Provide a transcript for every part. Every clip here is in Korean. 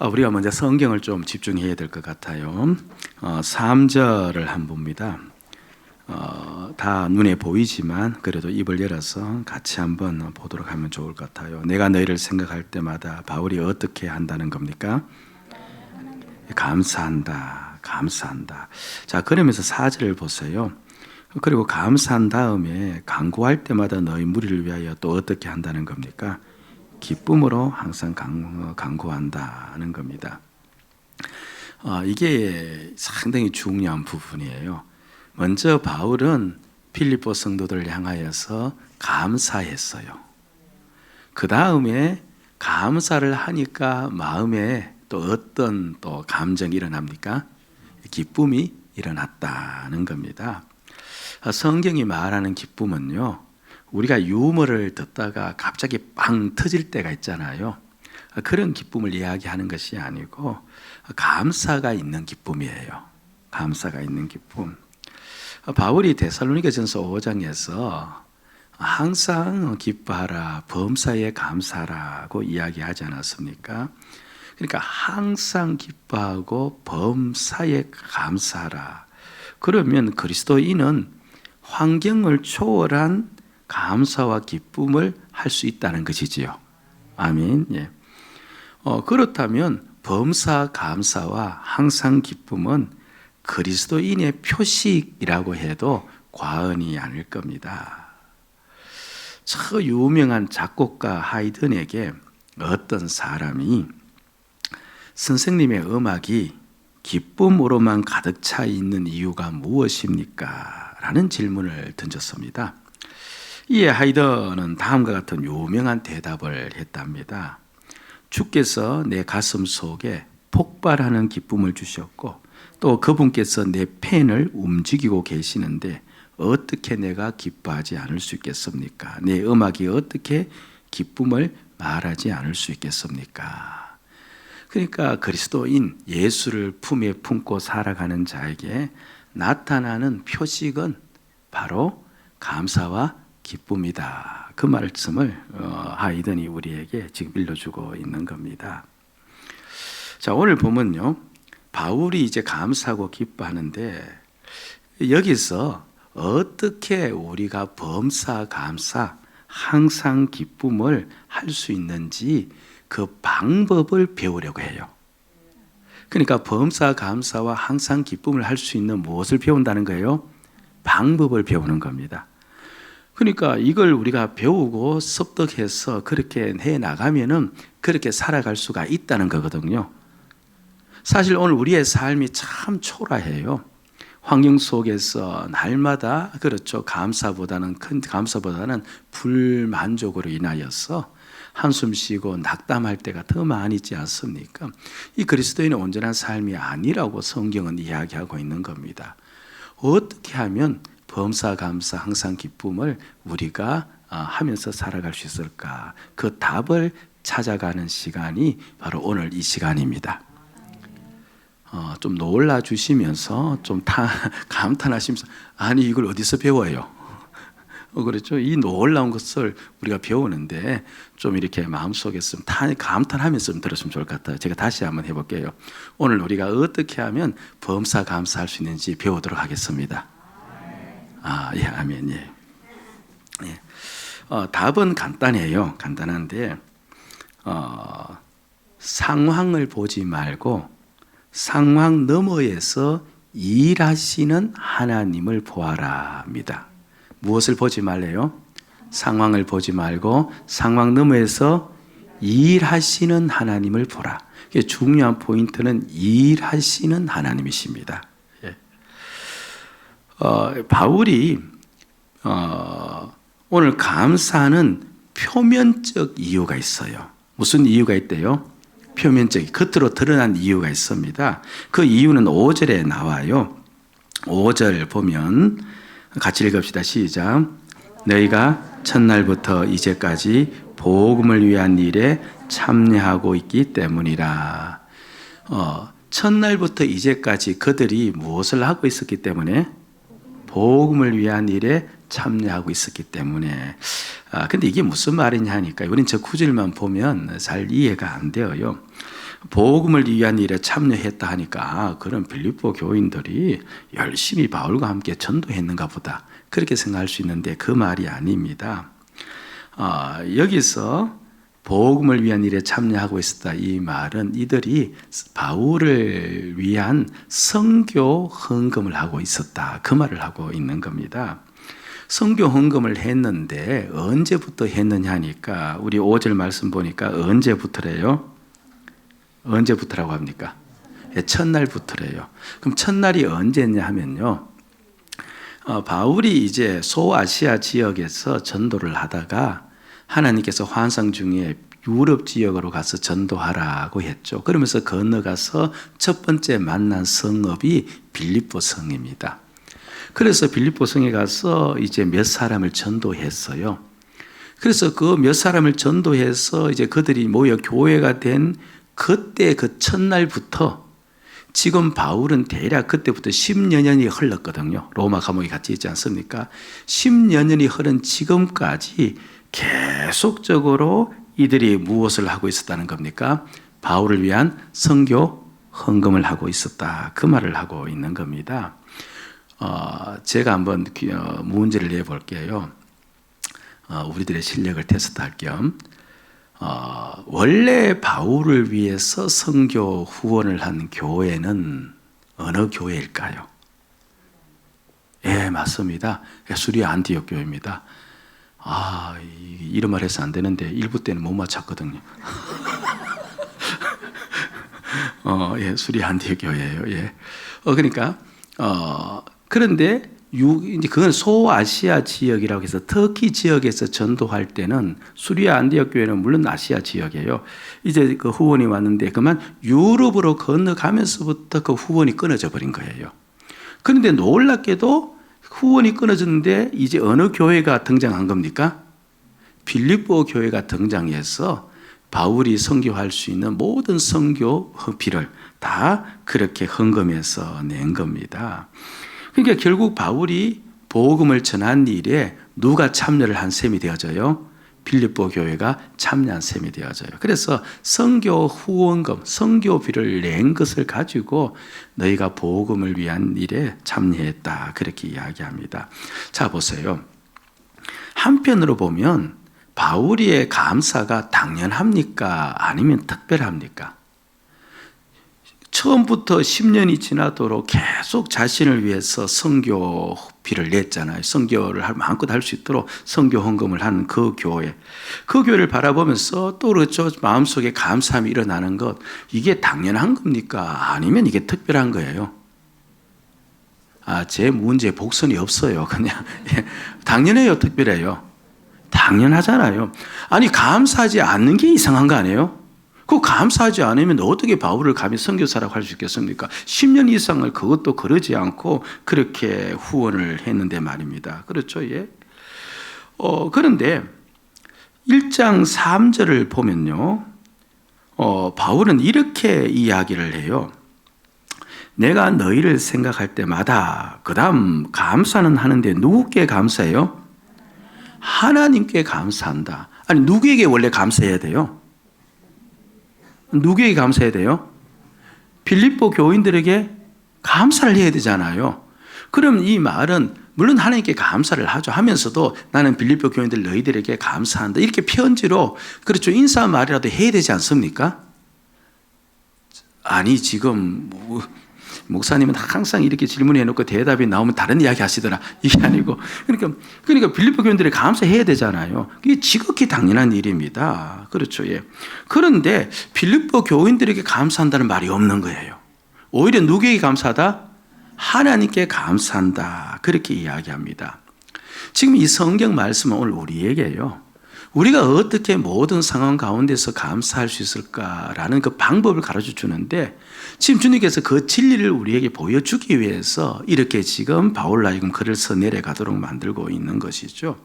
우리가 먼저 성경을 좀 집중해야 될 것 같아요. 3절을 한번 봅니다. 다 눈에 보이지만 그래도 입을 열어서 같이 한번 보도록 하면 좋을 것 같아요. 내가 너희를 생각할 때마다 바울이 어떻게 한다는 겁니까? 감사한다, 감사한다. 자, 그러면서 4절을 보세요. 그리고 감사한 다음에 간구할 때마다 너희 무리를 위하여 또 어떻게 한다는 겁니까? 기쁨으로 항상 간구한다는 겁니다. 이게 상당히 중요한 부분이에요. 먼저 바울은 필리포 성도들을 향하여서 감사했어요. 그 다음에 감사를 하니까 마음에 또 어떤 또 감정이 일어납니까? 기쁨이 일어났다는 겁니다. 성경이 말하는 기쁨은요, 우리가 유머를 듣다가 갑자기 빵 터질 때가 있잖아요. 그런 기쁨을 이야기하는 것이 아니고 감사가 있는 기쁨이에요. 감사가 있는 기쁨. 바울이 데살로니가전서 5장에서 항상 기뻐하라, 범사에 감사라고 이야기하지 않았습니까? 그러니까 항상 기뻐하고 범사에 감사하라. 그러면 그리스도인은 환경을 초월한 감사와 기쁨을 할 수 있다는 것이지요. 아멘. 예. 그렇다면 범사 감사와 항상 기쁨은 그리스도인의 표식이라고 해도 과언이 아닐 겁니다. 저 유명한 작곡가 하이든에게 어떤 사람이 선생님의 음악이 기쁨으로만 가득 차 있는 이유가 무엇입니까? 라는 질문을 던졌습니다. 이에 하이든은 다음과 같은 유명한 대답을 했답니다. 주께서 내 가슴 속에 폭발하는 기쁨을 주셨고 또 그분께서 내 펜을 움직이고 계시는데 어떻게 내가 기뻐하지 않을 수 있겠습니까? 내 음악이 어떻게 기쁨을 말하지 않을 수 있겠습니까? 그러니까 그리스도인 예수를 품에 품고 살아가는 자에게 나타나는 표식은 바로 감사와 기쁨이다. 그 말씀을 하이든이 우리에게 지금 일러주고 있는 겁니다. 자, 오늘 보면요, 바울이 이제 감사하고 기뻐하는데 여기서 어떻게 우리가 범사, 감사, 항상 기쁨을 할 수 있는지 그 방법을 배우려고 해요. 그러니까 범사, 감사와 항상 기쁨을 할 수 있는 무엇을 배운다는 거예요? 방법을 배우는 겁니다. 그러니까 이걸 우리가 배우고 습득해서 그렇게 해나가면은 그렇게 살아갈 수가 있다는 거거든요. 사실 오늘 우리의 삶이 참 초라해요. 환경 속에서 날마다 그렇죠. 감사보다는 불만족으로 인하여서 한숨 쉬고 낙담할 때가 더 많이 있지 않습니까? 이 그리스도인의 온전한 삶이 아니라고 성경은 이야기하고 있는 겁니다. 어떻게 하면 범사, 감사, 항상 기쁨을 우리가 하면서 살아갈 수 있을까? 그 답을 찾아가는 시간이 바로 오늘 이 시간입니다. 좀 놀라 주시면서 좀 감탄하시면서 아니 이걸 어디서 배워요? 그렇죠? 이 놀라운 것을 우리가 배우는데 좀 이렇게 마음속에 좀 감탄하면서 좀 들었으면 좋을 것 같아요. 제가 다시 한번 해볼게요. 오늘 우리가 어떻게 하면 범사, 감사할 수 있는지 배우도록 하겠습니다. 예, 아멘. 예. 예. 답은 간단해요. 간단한데 상황을 보지 말고 상황 너머에서 일하시는 하나님을 보아라입니다. 무엇을 보지 말래요? 상황을 보지 말고 상황 너머에서 일하시는 하나님을 보라. 중요한 포인트는 일하시는 하나님이십니다. 예. 바울이 오늘 감사하는 표면적 이유가 있어요. 무슨 이유가 있대요? 표면적, 겉으로 드러난 이유가 있습니다. 그 이유는 5절에 나와요. 5절 보면 같이 읽읍시다. 시작. 너희가 첫날부터 이제까지 복음을 위한 일에 참여하고 있기 때문이라. 첫날부터 이제까지 그들이 무엇을 하고 있었기 때문에? 복음을 위한 일에 참여하고 있었기 때문에. 근데 이게 무슨 말이냐 하니까 우리는 저 구절만 보면 잘 이해가 안 돼요. 복음을 위한 일에 참여했다 하니까 그런 빌립보 교인들이 열심히 바울과 함께 전도했는가 보다 그렇게 생각할 수 있는데 그 말이 아닙니다. 여기서 복음을 위한 일에 참여하고 있었다 이 말은 이들이 바울을 위한 선교 헌금을 하고 있었다 그 말을 하고 있는 겁니다. 선교 헌금을 했는데 언제부터 했느냐 하니까 우리 5절 말씀 보니까 언제부터래요? 언제부터라고 합니까? 첫날부터래요. 그럼 첫날이 언제냐 하면요. 바울이 이제 소아시아 지역에서 전도를 하다가 하나님께서 환상 중에 유럽 지역으로 가서 전도하라고 했죠. 그러면서 건너가서 첫 번째 만난 성읍이 빌립보 성입니다. 그래서 빌립보 성에 가서 이제 몇 사람을 전도했어요. 그래서 그 몇 사람을 전도해서 이제 그들이 모여 교회가 된 그때 그 첫날부터 지금 바울은 대략 그때부터 10여 년이 흘렀거든요. 로마 감옥에 같이 있지 않습니까? 10여 년이 흐른 지금까지 계속적으로 이들이 무엇을 하고 있었다는 겁니까? 바울을 위한 선교 헌금을 하고 있었다. 그 말을 하고 있는 겁니다. 제가 한번 문제를 내볼게요. 우리들의 실력을 테스트할 겸. 원래 바울을 위해서 선교 후원을 한 교회는 어느 교회일까요? 예, 맞습니다. 수리 안디옥 교회입니다. 이런 말 해서 안 되는데 일부 때는 못 맞췄거든요. 예, 수리 안디옥 교회예요. 예. 그러니까 그런데 이제 그건 소아시아 지역이라고 해서 터키 지역에서 전도할 때는 수리아 안디옥 교회는 물론 아시아 지역이에요. 이제 그 후원이 왔는데 그만 유럽으로 건너가면서부터 그 후원이 끊어져 버린 거예요. 그런데 놀랍게도 후원이 끊어졌는데 이제 어느 교회가 등장한 겁니까? 빌립보 교회가 등장해서 바울이 선교할 수 있는 모든 선교 비를 다 그렇게 헌금해서 낸 겁니다. 그러니까 결국 바울이 복음을 전한 일에 누가 참여를 한 셈이 되어져요? 빌립보 교회가 참여한 셈이 되어져요. 그래서 선교 후원금, 선교비를 낸 것을 가지고 너희가 복음을 위한 일에 참여했다. 그렇게 이야기합니다. 자, 보세요. 한편으로 보면 바울의 감사가 당연합니까? 아니면 특별합니까? 처음부터 10년이 지나도록 계속 자신을 위해서 선교비를 냈잖아요. 선교를 마음껏 할 수 있도록 선교 헌금을 한 그 교회. 그 교회를 바라보면서 또 그렇죠. 마음속에 감사함이 일어나는 것. 이게 당연한 겁니까? 아니면 이게 특별한 거예요? 제 문제에 복선이 없어요. 그냥 당연해요, 특별해요? 당연하잖아요. 아니 감사하지 않는 게 이상한 거 아니에요? 그 감사하지 않으면 어떻게 바울을 감히 선교사라고 할 수 있겠습니까? 10년 이상을 그것도 그러지 않고 그렇게 후원을 했는데 말입니다. 그렇죠? 예. 그런데 1장 3절을 보면요. 바울은 이렇게 이야기를 해요. 내가 너희를 생각할 때마다 그 다음 감사는 하는데 누구께 감사해요? 하나님께 감사한다. 아니 누구에게 원래 감사해야 돼요? 누구에게 감사해야 돼요? 빌립보 교인들에게 감사를 해야 되잖아요. 그럼 이 말은 물론 하나님께 감사를 하죠. 하면서도 나는 빌립보 교인들 너희들에게 감사한다. 이렇게 편지로 그렇죠. 인사 말이라도 해야 되지 않습니까? 아니 지금 목사님은 항상 이렇게 질문해 놓고 대답이 나오면 다른 이야기 하시더라. 이게 아니고 그러니까 빌립보 교인들에 감사해야 되잖아요. 이게 지극히 당연한 일입니다. 그렇죠. 예. 그런데 빌립보 교인들에게 감사한다는 말이 없는 거예요. 오히려 누구에게 감사하다? 하나님께 감사한다. 그렇게 이야기합니다. 지금 이 성경 말씀은 오늘 우리에게요. 우리가 어떻게 모든 상황 가운데서 감사할 수 있을까라는 그 방법을 가르쳐 주는데 지금 주님께서 그 진리를 우리에게 보여주기 위해서 이렇게 지금 바울로 하여금 글을 써내려 가도록 만들고 있는 것이죠.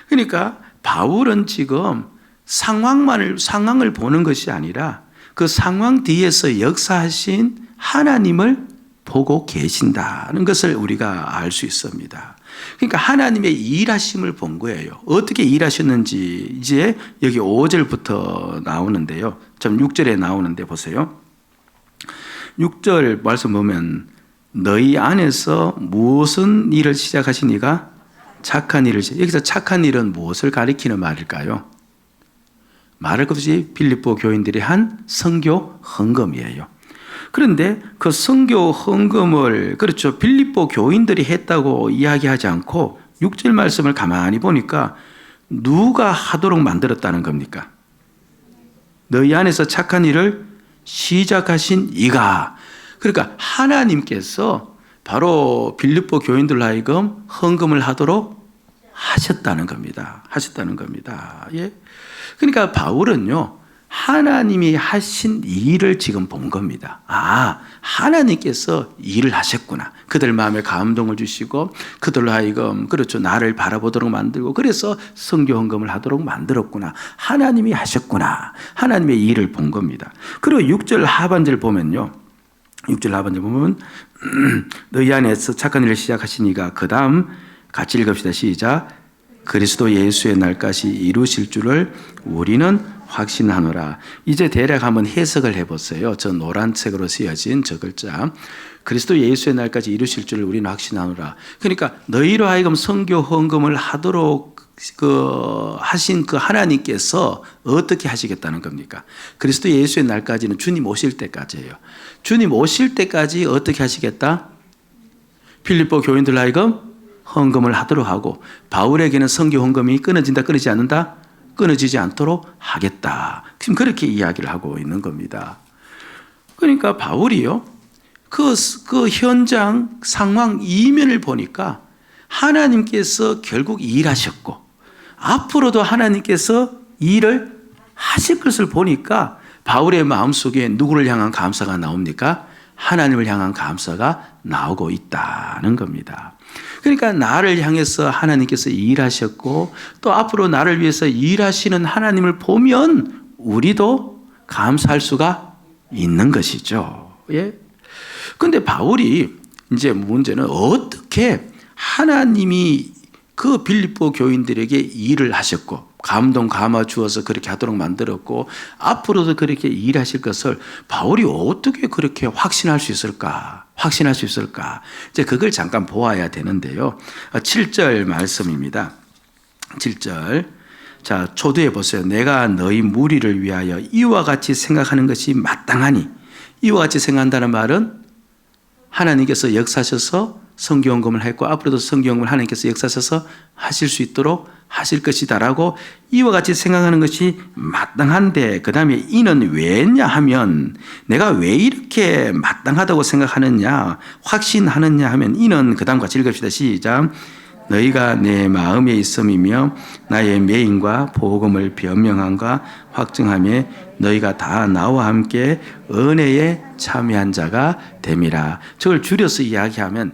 그러니까 바울은 지금 상황을 보는 것이 아니라 그 상황 뒤에서 역사하신 하나님을 보고 계신다는 것을 우리가 알 수 있습니다. 그러니까 하나님의 일하심을 본 거예요. 어떻게 일하셨는지 이제 여기 5절부터 나오는데요. 좀 6절에 나오는데 보세요. 6절 말씀 보면 너희 안에서 무슨 일을 시작하시니가 착한 일을 여기서 착한 일은 무엇을 가리키는 말일까요? 말할 것 없이 빌립보 교인들이 한 선교 헌금이에요. 그런데 그 선교 헌금을 그렇죠 빌립보 교인들이 했다고 이야기하지 않고 6절 말씀을 가만히 보니까 누가 하도록 만들었다는 겁니까? 너희 안에서 착한 일을 시작하신 이가. 그러니까 하나님께서 바로 빌립보 교인들 하여금 헌금을 하도록 하셨다는 겁니다. 하셨다는 겁니다. 예. 그러니까 바울은요, 하나님이 하신 일을 지금 본 겁니다. 아, 하나님께서 일을 하셨구나. 그들 마음에 감동을 주시고 그들로 하여금 그렇죠 나를 바라보도록 만들고 그래서 선교 헌금을 하도록 만들었구나. 하나님이 하셨구나. 하나님의 일을 본 겁니다. 그리고 6절 하반절 보면요. 6절 하반절 보면 너희 안에서 착한 일을 시작하시니가 그 다음 같이 읽읍시다. 시작. 그리스도 예수의 날까지 이루실 줄을 우리는 확신하노라. 이제 대략 한번 해석을 해보세요. 저 노란 책으로 쓰여진 저 글자. 그리스도 예수의 날까지 이루실 줄을 우리는 확신하노라. 그러니까 너희로 하여금 선교 헌금을 하도록 하신 그 하나님께서 어떻게 하시겠다는 겁니까? 그리스도 예수의 날까지는 주님 오실 때까지예요. 주님 오실 때까지 어떻게 하시겠다? 빌립보 교인들 하여금 헌금을 하도록 하고 바울에게는 선교 헌금이 끊어진다 끊어지지 않는다? 끊어지지 않도록 하겠다. 지금 그렇게 이야기를 하고 있는 겁니다. 그러니까 바울이요. 그 현장 상황 이면을 보니까 하나님께서 결국 일하셨고 앞으로도 하나님께서 일을 하실 것을 보니까 바울의 마음속에 누구를 향한 감사가 나옵니까? 하나님을 향한 감사가 나오고 있다는 겁니다. 그러니까 나를 향해서 하나님께서 일하셨고 또 앞으로 나를 위해서 일하시는 하나님을 보면 우리도 감사할 수가 있는 것이죠. 예. 근데 바울이 이제 문제는 어떻게 하나님이 그 빌립보 교인들에게 일을 하셨고 감동 감화 주어서 그렇게 하도록 만들었고 앞으로도 그렇게 일하실 것을 바울이 어떻게 그렇게 확신할 수 있을까? 확신할 수 있을까? 이제 그걸 잠깐 보아야 되는데요. 7절 말씀입니다. 7절. 자, 초두에 보세요. 내가 너희 무리를 위하여 이와 같이 생각하는 것이 마땅하니. 이와 같이 생각한다는 말은 하나님께서 역사하셔서 선교헌금을 했고 앞으로도 선교헌금을 하나님께서 역사하셔서 하실 수 있도록 하실 것이다라고 이와 같이 생각하는 것이 마땅한데 그 다음에 이는 왜냐 하면 내가 왜 이렇게 마땅하다고 생각하느냐 확신하느냐 하면 이는 그 다음 같이 읽읍시다. 시작. 너희가 내 마음에 있음이며 나의 매임과 복음을 변명함과 확증하며 너희가 다 나와 함께 은혜에 참여한 자가 됨이라. 저걸 줄여서 이야기하면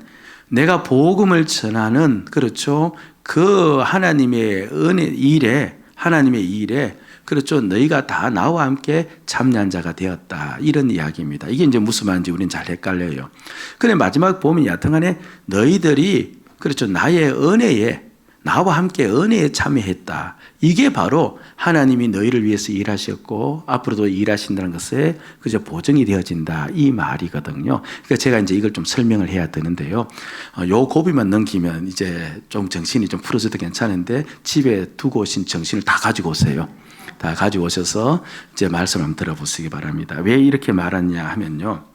내가 복음을 전하는 그렇죠 그 하나님의 은혜 일에 하나님의 일에 그렇죠 너희가 다 나와 함께 참여한 자가 되었다 이런 이야기입니다. 이게 이제 무슨 말인지 우리는 잘 헷갈려요. 그런데 마지막 보면 여튼간에 너희들이 그렇죠 나의 은혜에 나와 함께 은혜에 참여했다. 이게 바로 하나님이 너희를 위해서 일하셨고 앞으로도 일하신다는 것에 그저 보증이 되어진다 이 말이거든요. 그러니까 제가 이제 이걸 좀 설명을 해야 되는데요. 요 고비만 넘기면 이제 좀 정신이 좀 풀어져도 괜찮은데 집에 두고 오신 정신을 다 가지고 오세요. 다 가지고 오셔서 이제 말씀 한번 들어보시기 바랍니다. 왜 이렇게 말하냐 하면요.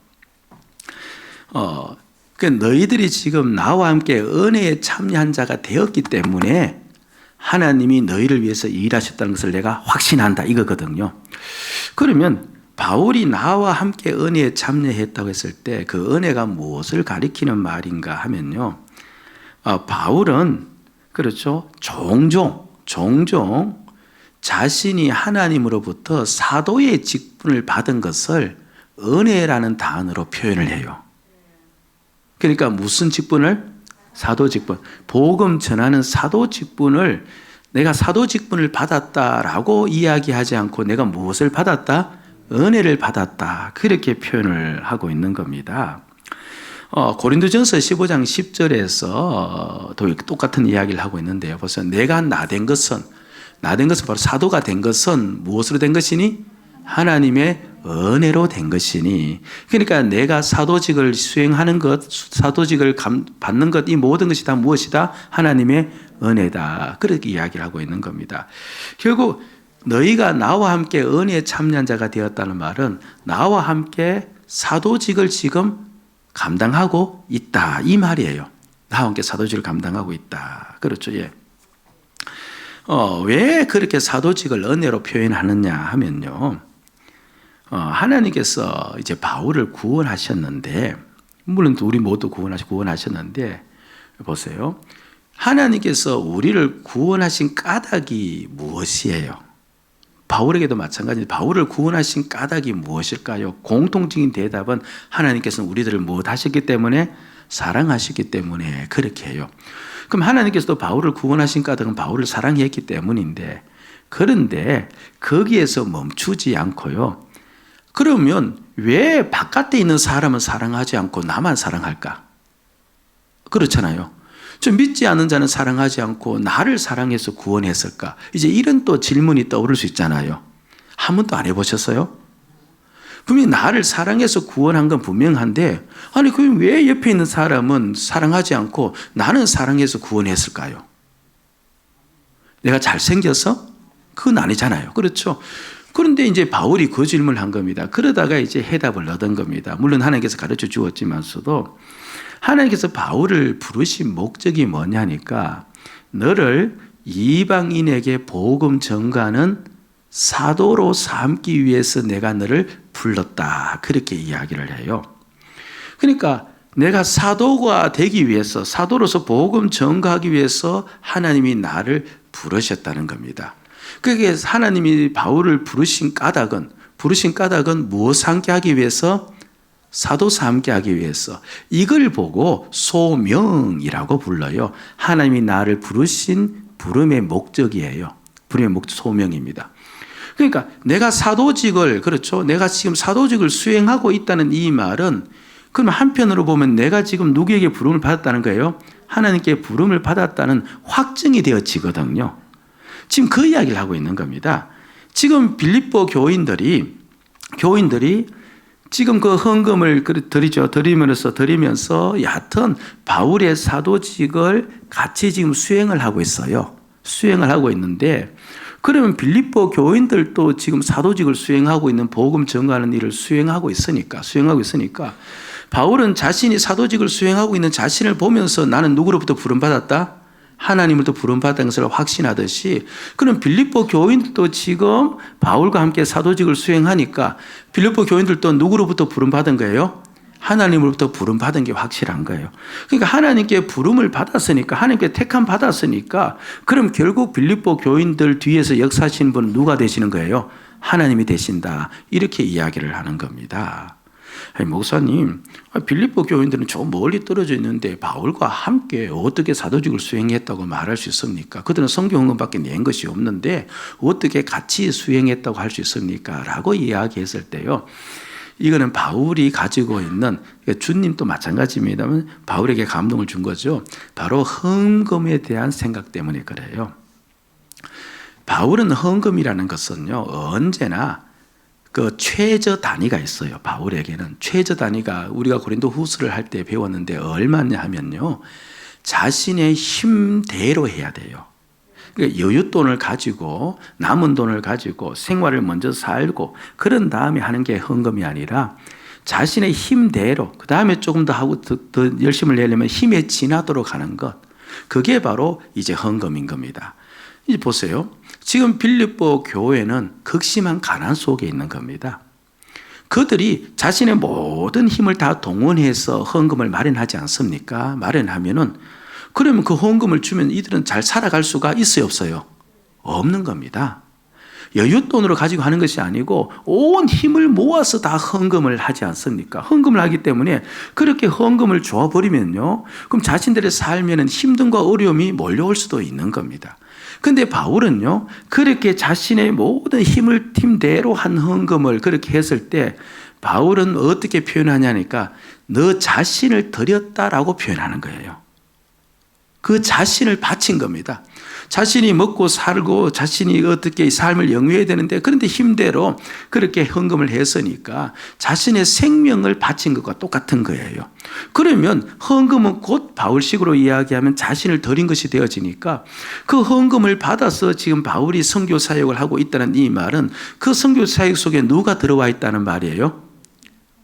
그 너희들이 지금 나와 함께 은혜에 참여한 자가 되었기 때문에 하나님이 너희를 위해서 일하셨다는 것을 내가 확신한다 이거거든요. 그러면 바울이 나와 함께 은혜에 참여했다고 했을 때 그 은혜가 무엇을 가리키는 말인가 하면요. 바울은 그렇죠. 종종 자신이 하나님으로부터 사도의 직분을 받은 것을 은혜라는 단어로 표현을 해요. 그러니까 무슨 직분을? 사도 직분. 복음 전하는 사도 직분을 내가 사도 직분을 받았다라고 이야기하지 않고 내가 무엇을 받았다? 은혜를 받았다. 그렇게 표현을 하고 있는 겁니다. 고린도전서 15장 10절에서 또 똑같은 이야기를 하고 있는데요. 벌써 내가 나된 것은 바로 사도가 된 것은 무엇으로 된 것이니? 하나님의 은혜로 된 것이니. 그러니까 내가 사도직을 수행하는 것, 사도직을 받는 것, 이 모든 것이 다 무엇이다? 하나님의 은혜다. 그렇게 이야기를 하고 있는 겁니다. 결국 너희가 나와 함께 은혜에 참여한 자가 되었다는 말은 나와 함께 사도직을 지금 감당하고 있다, 이 말이에요. 나와 함께 사도직을 감당하고 있다. 그렇죠. 예. 왜 그렇게 사도직을 은혜로 표현하느냐 하면요. 하나님께서 이제 바울을 구원하셨는데, 물론 우리 모두 구원하셨는데, 보세요. 하나님께서 우리를 구원하신 까닭이 무엇이에요? 바울에게도 마찬가지로 바울을 구원하신 까닭이 무엇일까요? 공통적인 대답은 하나님께서는 우리들을 무엇 하셨기 때문에? 사랑하셨기 때문에 그렇게 해요. 그럼 하나님께서도 바울을 구원하신 까닭은 바울을 사랑했기 때문인데, 그런데 거기에서 멈추지 않고요. 그러면 왜 바깥에 있는 사람은 사랑하지 않고 나만 사랑할까? 그렇잖아요. 좀 믿지 않는 자는 사랑하지 않고 나를 사랑해서 구원했을까? 이제 이런 또 질문이 떠오를 수 있잖아요. 한 번도 안 해보셨어요? 분명히 나를 사랑해서 구원한 건 분명한데, 아니 그럼 왜 옆에 있는 사람은 사랑하지 않고 나는 사랑해서 구원했을까요? 내가 잘생겨서? 그건 아니잖아요. 그렇죠? 그런데 이제 바울이 그 질문을 한 겁니다. 그러다가 이제 해답을 얻은 겁니다. 물론 하나님께서 가르쳐 주었지만서도 하나님께서 바울을 부르신 목적이 뭐냐니까, 너를 이방인에게 복음 전가하는 사도로 삼기 위해서 내가 너를 불렀다. 그렇게 이야기를 해요. 그러니까 내가 사도가 되기 위해서, 사도로서 복음 전가하기 위해서 하나님이 나를 부르셨다는 겁니다. 그게 하나님이 바울을 부르신 까닭은 무엇 삼게 하기 위해서? 사도 삼게 하기 위해서. 이걸 보고 소명이라고 불러요. 하나님이 나를 부르신 부름의 목적이에요. 부름의 목적, 소명입니다. 그러니까 내가 사도직을, 그렇죠, 내가 지금 사도직을 수행하고 있다는 이 말은, 그럼 한편으로 보면 내가 지금 누구에게 부름을 받았다는 거예요? 하나님께 부름을 받았다는 확증이 되어지거든요. 지금 그 이야기를 하고 있는 겁니다. 지금 빌립보 교인들이 지금 그 헌금을 드리면서 여하튼 바울의 사도직을 같이 지금 수행을 하고 있어요. 수행을 하고 있는데, 그러면 빌립보 교인들도 지금 사도직을 수행하고 있는, 복음 전가하는 일을 수행하고 있으니까 바울은 자신이 사도직을 수행하고 있는 자신을 보면서 나는 누구로부터 부름받았다? 하나님으로부터 부름받은 것을 확신하듯이, 그럼 빌립보 교인들도 지금 바울과 함께 사도직을 수행하니까 빌립보 교인들도 누구로부터 부름받은 거예요? 하나님으로부터 부름받은 게 확실한 거예요. 그러니까 하나님께 부름을 받았으니까, 하나님께 택함 받았으니까, 그럼 결국 빌립보 교인들 뒤에서 역사하시는 분은 누가 되시는 거예요? 하나님이 되신다. 이렇게 이야기를 하는 겁니다. 아니, 목사님, 빌립보 교인들은 저 멀리 떨어져 있는데 바울과 함께 어떻게 사도직을 수행했다고 말할 수 있습니까? 그들은 성경 헌금밖에 낸 것이 없는데 어떻게 같이 수행했다고 할 수 있습니까? 라고 이야기했을 때요, 이거는 바울이 가지고 있는, 주님도 마찬가지입니다만 바울에게 감동을 준 거죠. 바로 헌금에 대한 생각 때문에 그래요. 바울은 헌금이라는 것은요, 언제나 그 최저 단위가 있어요. 바울에게는 최저 단위가, 우리가 고린도 후서를 할 때 배웠는데 얼마냐 하면요, 자신의 힘대로 해야 돼요. 그러니까 여윳돈을 가지고, 남은 돈을 가지고 생활을 먼저 살고 그런 다음에 하는 게 헌금이 아니라 자신의 힘대로, 그 다음에 조금 더 하고 더 열심을 내려면 힘에 지나도록 하는 것, 그게 바로 이제 헌금인 겁니다. 이제 보세요. 지금 빌립보 교회는 극심한 가난 속에 있는 겁니다. 그들이 자신의 모든 힘을 다 동원해서 헌금을 마련하지 않습니까? 마련하면은, 그러면 그 헌금을 주면 이들은 잘 살아갈 수가 있어요, 없어요? 없는 겁니다. 여윳돈으로 가지고 하는 것이 아니고 온 힘을 모아서 다 헌금을 하지 않습니까? 헌금을 하기 때문에 그렇게 헌금을 줘버리면요, 그럼 자신들의 삶에는 힘듦과 어려움이 몰려올 수도 있는 겁니다. 근데 바울은요, 그렇게 자신의 모든 힘대로 한 헌금을 그렇게 했을 때 바울은 어떻게 표현하냐니까 너 자신을 드렸다라고 표현하는 거예요. 그 자신을 바친 겁니다. 자신이 먹고 살고 자신이 어떻게 삶을 영위해야 되는데 그런데 힘대로 그렇게 헌금을 했으니까 자신의 생명을 바친 것과 똑같은 거예요. 그러면 헌금은 곧 바울식으로 이야기하면 자신을 드린 것이 되어지니까 그 헌금을 받아서 지금 바울이 선교 사역을 하고 있다는 이 말은 그 선교 사역 속에 누가 들어와 있다는 말이에요?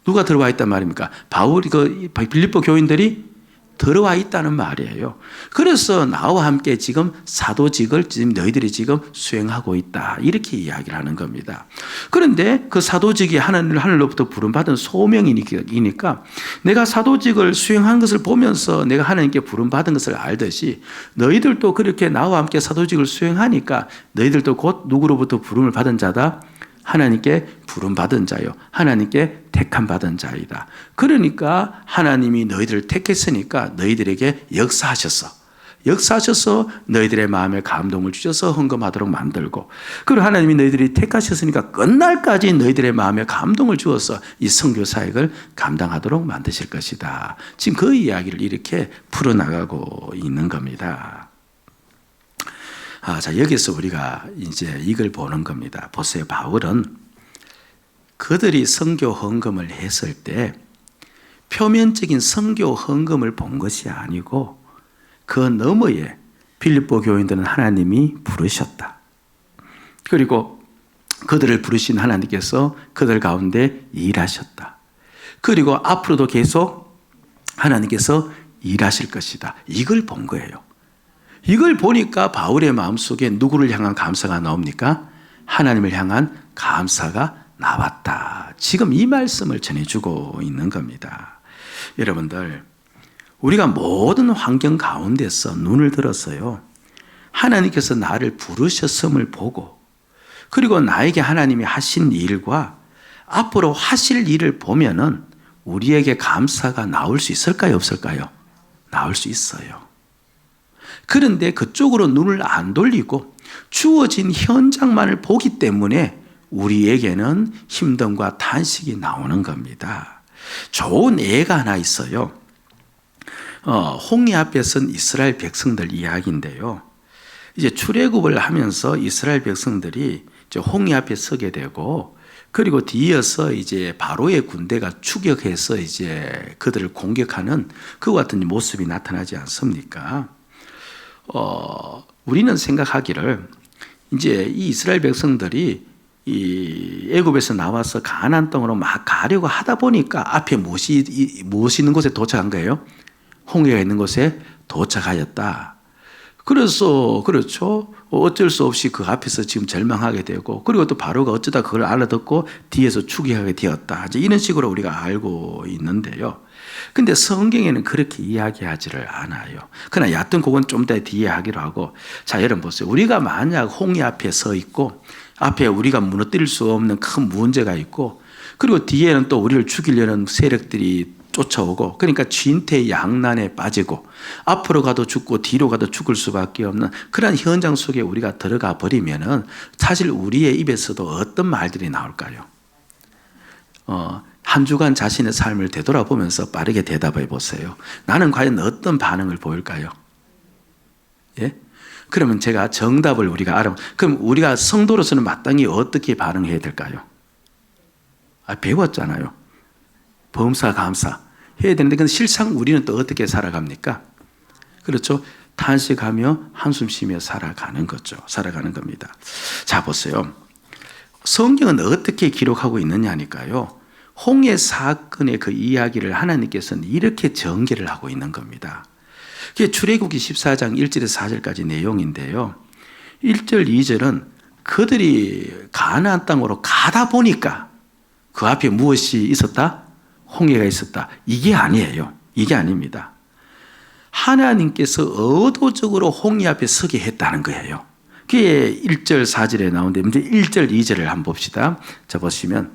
누가 들어와 있단 말입니까? 바울이 그 빌립보 교인들이 들어와 있다는 말이에요. 그래서 나와 함께 지금 사도직을 지금 너희들이 지금 수행하고 있다. 이렇게 이야기를 하는 겁니다. 그런데 그 사도직이 하늘로부터 부름받은 소명이니까 내가 사도직을 수행한 것을 보면서 내가 하나님께 부름받은 것을 알듯이 너희들도 그렇게 나와 함께 사도직을 수행하니까 너희들도 곧 누구로부터 부름을 받은 자다? 하나님께 부름받은 자요. 하나님께 택함받은 자이다. 그러니까 하나님이 너희들을 택했으니까 너희들에게 역사하셔서 너희들의 마음에 감동을 주셔서 헌금하도록 만들고, 그리고 하나님이 너희들이 택하셨으니까 끝날까지 너희들의 마음에 감동을 주어서 이 선교 사역을 감당하도록 만드실 것이다. 지금 그 이야기를 이렇게 풀어나가고 있는 겁니다. 자, 여기서 우리가 이제 이걸 보는 겁니다. 보세요. 바울은 그들이 선교 헌금을 했을 때 표면적인 선교 헌금을 본 것이 아니고 그 너머에 빌립보 교인들은 하나님이 부르셨다. 그리고 그들을 부르신 하나님께서 그들 가운데 일하셨다. 그리고 앞으로도 계속 하나님께서 일하실 것이다. 이걸 본 거예요. 이걸 보니까 바울의 마음속에 누구를 향한 감사가 나옵니까? 하나님을 향한 감사가 나왔다. 지금 이 말씀을 전해주고 있는 겁니다. 여러분들, 우리가 모든 환경 가운데서 눈을 들었어요. 하나님께서 나를 부르셨음을 보고, 그리고 나에게 하나님이 하신 일과 앞으로 하실 일을 보면은 우리에게 감사가 나올 수 있을까요? 없을까요? 나올 수 있어요. 그런데 그쪽으로 눈을 안 돌리고 주어진 현장만을 보기 때문에 우리에게는 힘듦과 탄식이 나오는 겁니다. 좋은 예가 하나 있어요. 홍해 앞에 선 이스라엘 백성들 이야기인데요. 이제 출애굽을 하면서 이스라엘 백성들이 이제 홍해 앞에 서게 되고, 그리고 뒤이어서 이제 바로의 군대가 추격해서 이제 그들을 공격하는 그와 같은 모습이 나타나지 않습니까? 우리는 생각하기를 이제 이 이스라엘 백성들이 이 애굽에서 나와서 가나안 땅으로 막 가려고 하다 보니까 앞에 무엇이 있는 곳에 도착한 거예요? 홍해가 있는 곳에 도착하였다. 그래서 그렇죠. 어쩔 수 없이 그 앞에서 지금 절망하게 되고, 그리고 또 바로가 어쩌다 그걸 알아듣고 뒤에서 추격하게 되었다. 이제 이런 식으로 우리가 알고 있는데요. 근데 성경에는 그렇게 이야기하지를 않아요. 그러나 얕은 그건 좀 더 뒤에 하기로 하고, 자, 여러분 보세요. 우리가 만약 홍해 앞에 서 있고 앞에 우리가 무너뜨릴 수 없는 큰 문제가 있고, 그리고 뒤에는 또 우리를 죽이려는 세력들이 쫓아오고, 그러니까 진퇴양난에 빠지고 앞으로 가도 죽고 뒤로 가도 죽을 수밖에 없는 그런 현장 속에 우리가 들어가 버리면은 사실 우리의 입에서도 어떤 말들이 나올까요? 한 주간 자신의 삶을 되돌아보면서 빠르게 대답해 보세요. 나는 과연 어떤 반응을 보일까요? 예? 그러면 제가 정답을 우리가 그럼 우리가 성도로서는 마땅히 어떻게 반응해야 될까요? 배웠잖아요. 범사 감사 해야 되는데, 근데 실상 우리는 또 어떻게 살아갑니까? 그렇죠. 탄식하며 한숨 쉬며 살아가는 거죠. 살아가는 겁니다. 자, 보세요. 성경은 어떻게 기록하고 있느냐니까요. 홍해 사건의 그 이야기를 하나님께서는 이렇게 전개를 하고 있는 겁니다. 그게 출애굽기 14장 1절에서 4절까지 내용인데요. 1절, 2절은 그들이 가나안 땅으로 가다 보니까 그 앞에 무엇이 있었다? 홍해가 있었다. 이게 아니에요. 이게 아닙니다. 하나님께서 의도적으로 홍해 앞에 서게 했다는 거예요. 그게 1절, 4절에 나오는데, 이제 1절, 2절을 한번 봅시다. 자, 보시면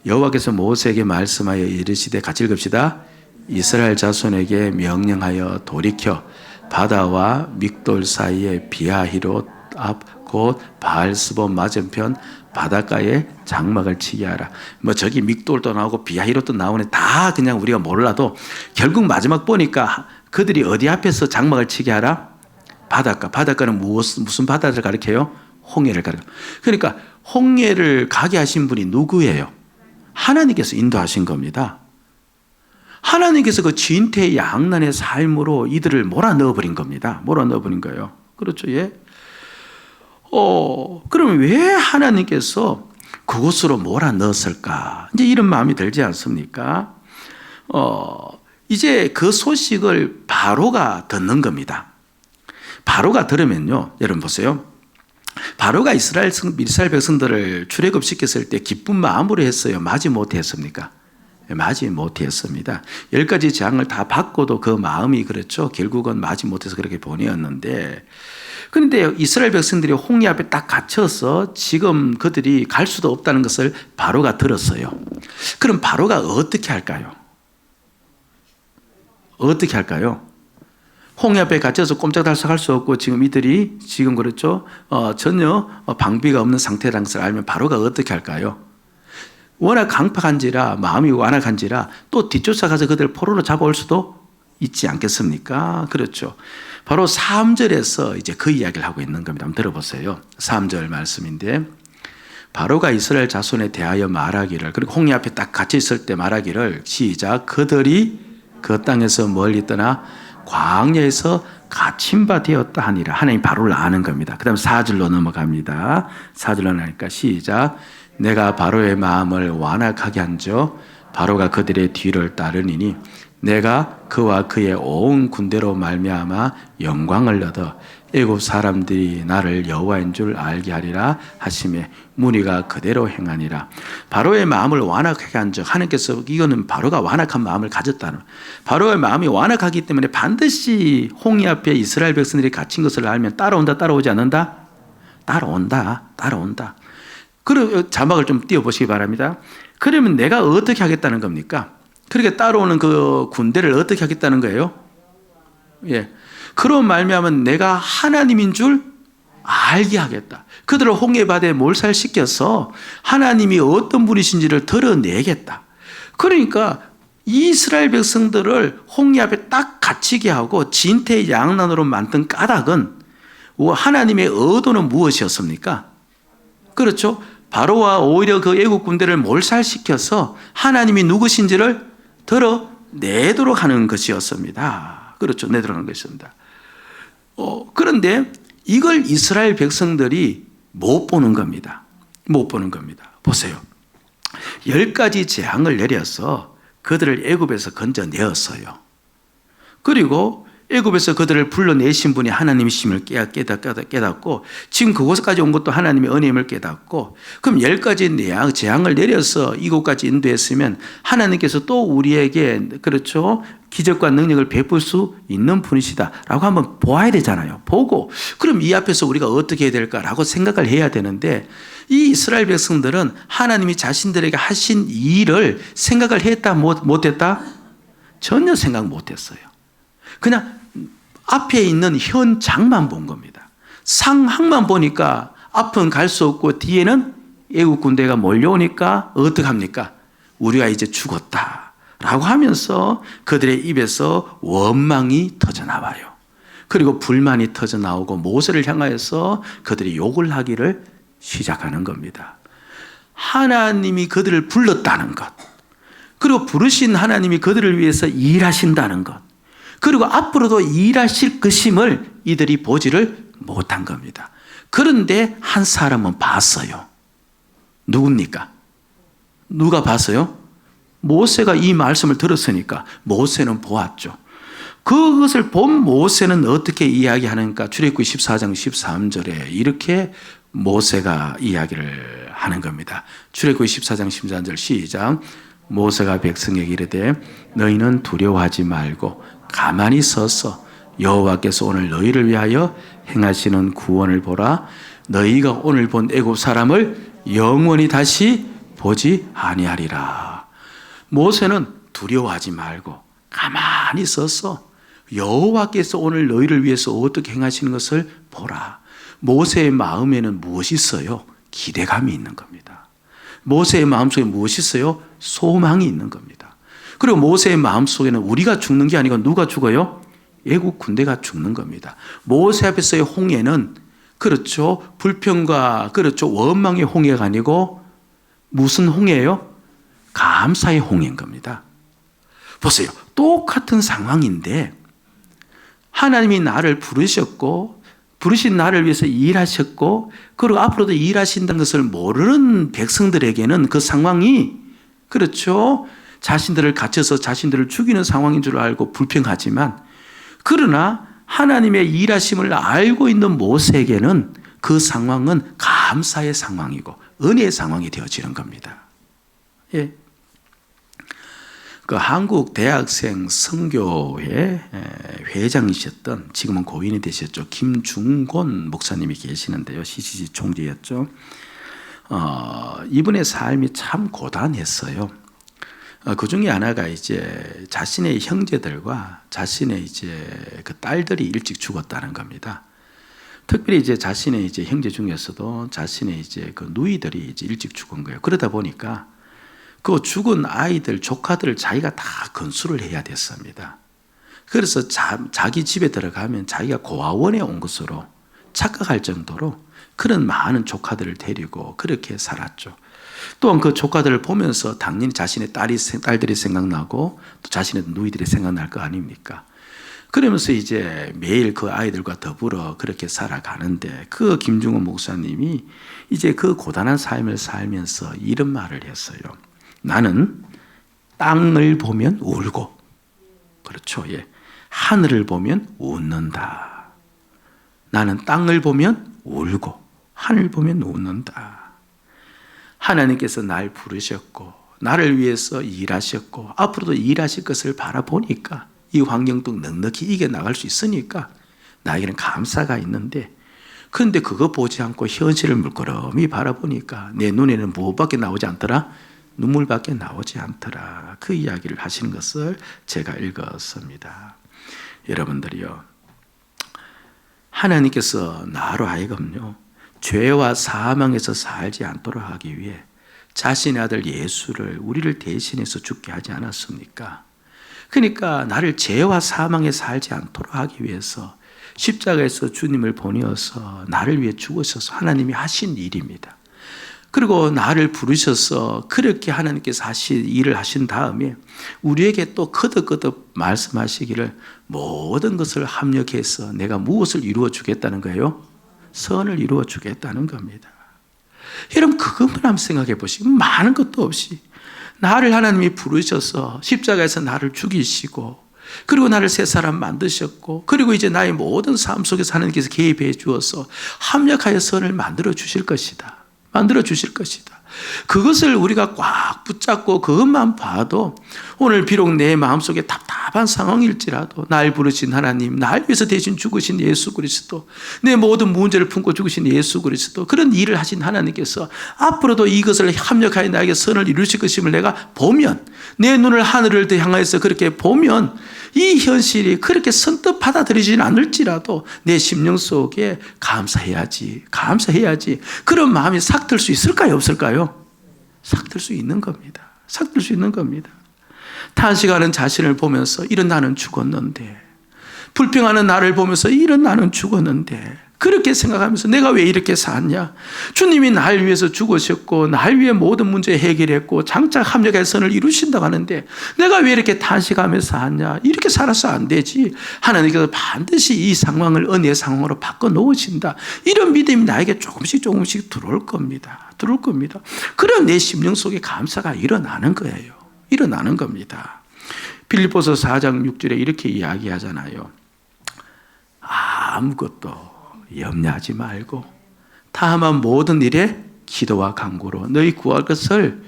여호와께서 모세에게 말씀하여 이르시되, 같이 읽읍시다. 이스라엘 자손에게 명령하여 돌이켜 바다와 믹돌 사이에 비하히롯 앞 곧 바알스본 맞은편 바닷가에 장막을 치게 하라. 뭐 저기 믹돌도 나오고 비하히롯도 나오네. 다 그냥 우리가 몰라도 결국 마지막 보니까 그들이 어디 앞에서 장막을 치게 하라? 바닷가. 바닷가는 무슨 바다를 가리켜요? 홍해를 가리켜. 그러니까 홍해를 가게 하신 분이 누구예요? 하나님께서 인도하신 겁니다. 하나님께서 그 진퇴 양난의 삶으로 이들을 몰아넣어버린 겁니다. 몰아넣어버린 거예요. 그렇죠. 예. 그러면 왜 하나님께서 그곳으로 몰아넣었을까? 이제 이런 마음이 들지 않습니까? 이제 그 소식을 바로가 듣는 겁니다. 바로가 들으면요. 여러분 보세요. 바로가 이스라엘 백성들을 출애굽시켰을 때 기쁜 마음으로 했어요? 마지 못했습니까? 마지 못했습니다. 10가지 재앙을 다 받고도 그 마음이 그렇죠. 결국은 마지 못해서 그렇게 보내었는데, 그런데 이스라엘 백성들이 홍해 앞에 딱 갇혀서 지금 그들이 갈 수도 없다는 것을 바로가 들었어요. 그럼 바로가 어떻게 할까요? 어떻게 할까요? 홍해 앞에 갇혀서 꼼짝달싹할 수 없고 지금 이들이 지금 그렇죠. 전혀 방비가 없는 상태라는 것을 알면 바로가 어떻게 할까요? 워낙 강팍한지라 마음이 완악한지라 또 뒤쫓아가서 그들을 포로로 잡아올 수도 있지 않겠습니까? 그렇죠. 바로 3절에서 이제 그 이야기를 하고 있는 겁니다. 한번 들어보세요. 3절 말씀인데, 바로가 이스라엘 자손에 대하여 말하기를, 그리고 홍해 앞에 딱 갇혀 있을 때 말하기를, 시작. 그들이 그 땅에서 멀리 떠나 광야에서 갇힌 바 되었다 하니라. 하나님 바로를 아는 겁니다. 그 다음 4절로 넘어갑니다. 4절로 나니까 시작. 내가 바로의 마음을 완악하게 한저 바로가 그들의 뒤를 따르니니 내가 그와 그의 온 군대로 말미암아 영광을 얻어 애굽 사람들이 나를 여호와인 줄 알게 하리라 하시매 무리가 그대로 행하니라. 바로의 마음을 완악하게 한즉 하나님께서, 이거는 바로가 완악한 마음을 가졌다는, 바로의 마음이 완악하기 때문에 반드시 홍해 앞에 이스라엘 백성들이 갇힌 것을 알면 따라온다, 따라오지 않는다? 따라온다, 따라온다. 그럼 자막을 좀 띄워보시기 바랍니다. 그러면 내가 어떻게 하겠다는 겁니까? 그렇게 따라오는 그 군대를 어떻게 하겠다는 거예요? 예. 그런 말미암은 내가 하나님인 줄 알게 하겠다. 그들을 홍해 바다에 몰살시켜서 하나님이 어떤 분이신지를 드러내겠다. 그러니까 이스라엘 백성들을 홍해 앞에 딱 갇히게 하고 진퇴양난으로 만든 까닭은 하나님의 의도는 무엇이었습니까? 그렇죠. 바로와 오히려 그 애국 군대를 몰살시켜서 하나님이 누구신지를 드러내도록 하는 것이었습니다. 그렇죠. 내도록 하는 것이었습니다. 그런데 이걸 이스라엘 백성들이 못 보는 겁니다. 못 보는 겁니다. 보세요. 10가지 재앙을 내려서 그들을 애굽에서 건져내었어요. 그리고 애굽에서 그들을 불러내신 분이 하나님이심을 깨닫고 지금 그곳까지 온 것도 하나님의 은혜임을 깨닫고, 그럼 10가지 재앙을 내려서 이곳까지 인도했으면 하나님께서 또 우리에게 그렇죠 기적과 능력을 베풀 수 있는 분이시다라고 한번 보아야 되잖아요. 보고 그럼 이 앞에서 우리가 어떻게 해야 될까라고 생각을 해야 되는데, 이 이스라엘 백성들은 하나님이 자신들에게 하신 일을 생각을 했다 못했다? 전혀 생각 못했어요. 그냥 앞에 있는 현장만 본 겁니다. 상황만 보니까 앞은 갈 수 없고 뒤에는 애국 군대가 몰려오니까 어떡합니까? 우리가 이제 죽었다 라고 하면서 그들의 입에서 원망이 터져나와요. 그리고 불만이 터져나오고 모세를 향하여서 그들이 욕을 하기를 시작하는 겁니다. 하나님이 그들을 불렀다는 것, 그리고 부르신 하나님이 그들을 위해서 일하신다는 것, 그리고 앞으로도 일하실 것임을 이들이 보지를 못한 겁니다. 그런데 한 사람은 봤어요. 누굽니까? 누가 봤어요? 모세가 이 말씀을 들었으니까 모세는 보았죠. 그것을 본 모세는 어떻게 이야기하는가? 출애굽기 14장 13절에 이렇게 모세가 이야기를 하는 겁니다. 출애굽기 14장 13절 시작. 모세가 백성에게 이르되 너희는 두려워하지 말고 가만히 서서 여호와께서 오늘 너희를 위하여 행하시는 구원을 보라. 너희가 오늘 본 애굽 사람을 영원히 다시 보지 아니하리라. 모세는 두려워하지 말고 가만히 서서 여호와께서 오늘 너희를 위해서 어떻게 행하시는 것을 보라. 모세의 마음에는 무엇이 있어요? 기대감이 있는 겁니다. 모세의 마음속에 무엇이 있어요? 소망이 있는 겁니다. 그리고 모세의 마음속에는 우리가 죽는 게 아니고 누가 죽어요? 애국 군대가 죽는 겁니다. 모세 앞에서의 홍해는 그렇죠, 불평과 그렇죠, 원망의 홍해가 아니고 무슨 홍해예요? 감사의 홍해인 겁니다. 보세요. 똑같은 상황인데 하나님이 나를 부르셨고 부르신 나를 위해서 일하셨고 그리고 앞으로도 일하신다는 것을 모르는 백성들에게는 그 상황이 그렇죠, 자신들을 갇혀서 자신들을 죽이는 상황인 줄 알고 불평하지만, 그러나 하나님의 일하심을 알고 있는 모세에게는 그 상황은 감사의 상황이고 은혜의 상황이 되어지는 겁니다. 예. 그 한국 대학생 선교회 회장이셨던, 지금은 고인이 되셨죠, 김중곤 목사님이 계시는데요. CCC 총재였죠. 이분의 삶이 참 고단했어요. 그 중에 하나가 이제 자신의 형제들과 자신의 이제 그 딸들이 일찍 죽었다는 겁니다. 특별히 이제 자신의 이제 형제 중에서도 자신의 이제 그 누이들이 이제 일찍 죽은 거예요. 그러다 보니까 그 죽은 아이들, 조카들을 자기가 다 건수를 해야 됐습니다. 그래서 자기 집에 들어가면 자기가 고아원에 온 것으로 착각할 정도로 그런 많은 조카들을 데리고 그렇게 살았죠. 또한 그 조카들을 보면서 당연히 자신의 딸들이 생각나고 또 자신의 누이들이 생각날 거 아닙니까? 그러면서 이제 매일 그 아이들과 더불어 그렇게 살아가는데, 그 김중원 목사님이 이제 그 고단한 삶을 살면서 이런 말을 했어요. 나는 땅을 보면 울고, 그렇죠, 예, 하늘을 보면 웃는다. 나는 땅을 보면 울고 하늘 보면 웃는다. 하나님께서 날 부르셨고 나를 위해서 일하셨고 앞으로도 일하실 것을 바라보니까 이 환경도 넉넉히 이겨나갈 수 있으니까 나에게는 감사가 있는데, 그런데 그거 보지 않고 현실을 물끄러미 바라보니까 내 눈에는 무엇밖에 나오지 않더라? 눈물밖에 나오지 않더라. 그 이야기를 하시는 것을 제가 읽었습니다. 여러분들이요, 하나님께서 나로 하여금요 죄와 사망에서 살지 않도록 하기 위해 자신의 아들 예수를 우리를 대신해서 죽게 하지 않았습니까? 그러니까 나를 죄와 사망에 살지 않도록 하기 위해서 십자가에서 주님을 보내어서 나를 위해 죽으셔서 하나님이 하신 일입니다. 그리고 나를 부르셔서 그렇게 하나님께서 하신 일을 하신 다음에 우리에게 또 거듭거듭 말씀하시기를 모든 것을 합력해서 내가 무엇을 이루어 주겠다는 거예요? 선을 이루어 주겠다는 겁니다. 여러분, 그것만 한번 생각해 보시면 많은 것도 없이 나를 하나님이 부르셔서 십자가에서 나를 죽이시고 그리고 나를 새 사람 만드셨고 그리고 이제 나의 모든 삶 속에서 하나님께서 개입해 주어서 합력하여 선을 만들어 주실 것이다. 만들어 주실 것이다. 그것을 우리가 꽉 붙잡고 그것만 봐도 오늘 비록 내 마음속에 답답한 상황일지라도 날 부르신 하나님, 날 위해서 대신 죽으신 예수 그리스도, 내 모든 문제를 품고 죽으신 예수 그리스도, 그런 일을 하신 하나님께서 앞으로도 이것을 합력하여 나에게 선을 이루실 것임을 내가 보면, 내 눈을 하늘을 향해서 그렇게 보면 이 현실이 그렇게 선뜻 받아들이지는 않을지라도 내 심령 속에 감사해야지 그런 마음이 삭들 수 있을까요, 없을까요? 삭들 수 있는 겁니다. 삭들 수 있는 겁니다. 탄식하는 자신을 보면서 이런 나는 죽었는데, 불평하는 나를 보면서 이런 나는 죽었는데, 그렇게 생각하면서 내가 왜 이렇게 샀냐? 주님이 날 위해서 죽으셨고 날 위해 모든 문제 해결했고 장차 합력의 선을 이루신다고 하는데 내가 왜 이렇게 탄식하면서 샀냐? 이렇게 살아서 안 되지. 하나님께서 반드시 이 상황을 은혜의 상황으로 바꿔놓으신다. 이런 믿음이 나에게 조금씩 들어올 겁니다. 들어올 겁니다. 그런 내 심령 속에 감사가 일어나는 거예요. 일어나는 겁니다. 빌립보서 4장 6절에 이렇게 이야기하잖아요. 아무것도 염려하지 말고 다만 모든 일에 기도와 간구로 너희 구할 것을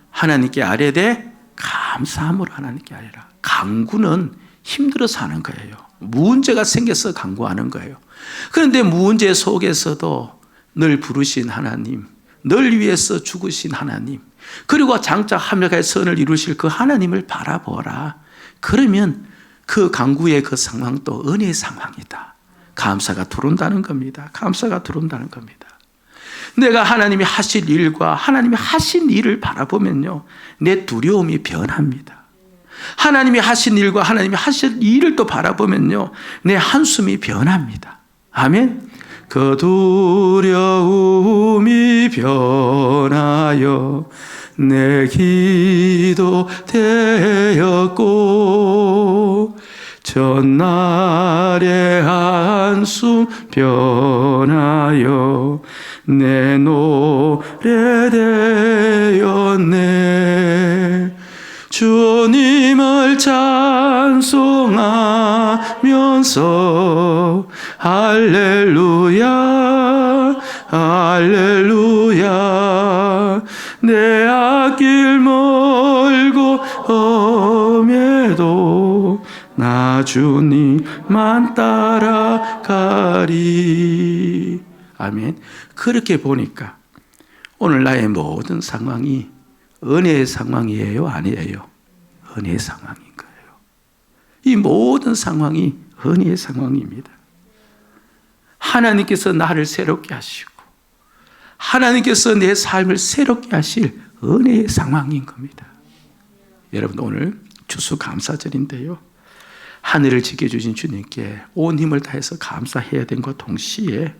하나님께 아뢰되 감사함으로 하나님께 아뢰라. 간구는 힘들어서 하는 거예요. 문제가 생겨서 간구하는 거예요. 그런데 문제 속에서도 늘 부르신 하나님, 늘 위해서 죽으신 하나님, 그리고 장차 합력하여 선을 이루실 그 하나님을 바라보라. 그러면 그 간구의 그 상황도 은혜의 상황이다. 감사가 들어온다는 겁니다. 감사가 들어온다는 겁니다. 내가 하나님이 하실 일과 하나님이 하신 일을 바라보면요, 내 두려움이 변합니다. 하나님이 하신 일과 하나님이 하실 일을 또 바라보면요, 내 한숨이 변합니다. 아멘. 그 두려움이 변하여 내 기도 되었고 전날의 한숨 변하여 내 노래 되었네. 주님을 찬송하면서 할렐루야 할렐루야 내 앞길 멀고 험해도 나 주님만 따라가리. 아멘. 그렇게 보니까 오늘 나의 모든 상황이 은혜의 상황이에요? 아니에요? 은혜의 상황인 거예요. 이 모든 상황이 은혜의 상황입니다. 하나님께서 나를 새롭게 하시고 하나님께서 내 삶을 새롭게 하실 은혜의 상황인 겁니다. 여러분, 오늘 추수감사절인데요, 하늘을 지켜주신 주님께 온 힘을 다해서 감사해야 된과 동시에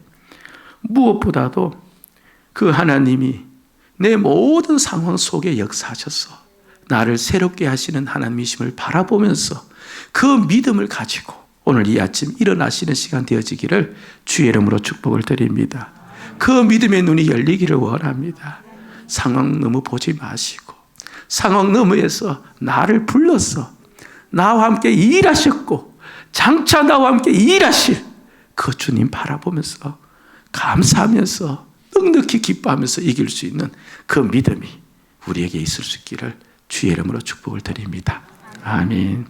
무엇보다도 그 하나님이 내 모든 상황 속에 역사하셔서 나를 새롭게 하시는 하나님이심을 바라보면서 그 믿음을 가지고 오늘 이 아침 일어나시는 시간 되어지기를 주의 이름으로 축복을 드립니다. 그 믿음의 눈이 열리기를 원합니다. 상황 너무 보지 마시고 상황 너머에서 나를 불러서 나와 함께 일하셨고 장차 나와 함께 일하실 그 주님 바라보면서 감사하면서 넉넉히 기뻐하면서 이길 수 있는 그 믿음이 우리에게 있을 수 있기를 주의 이름으로 축복을 드립니다. 아멘.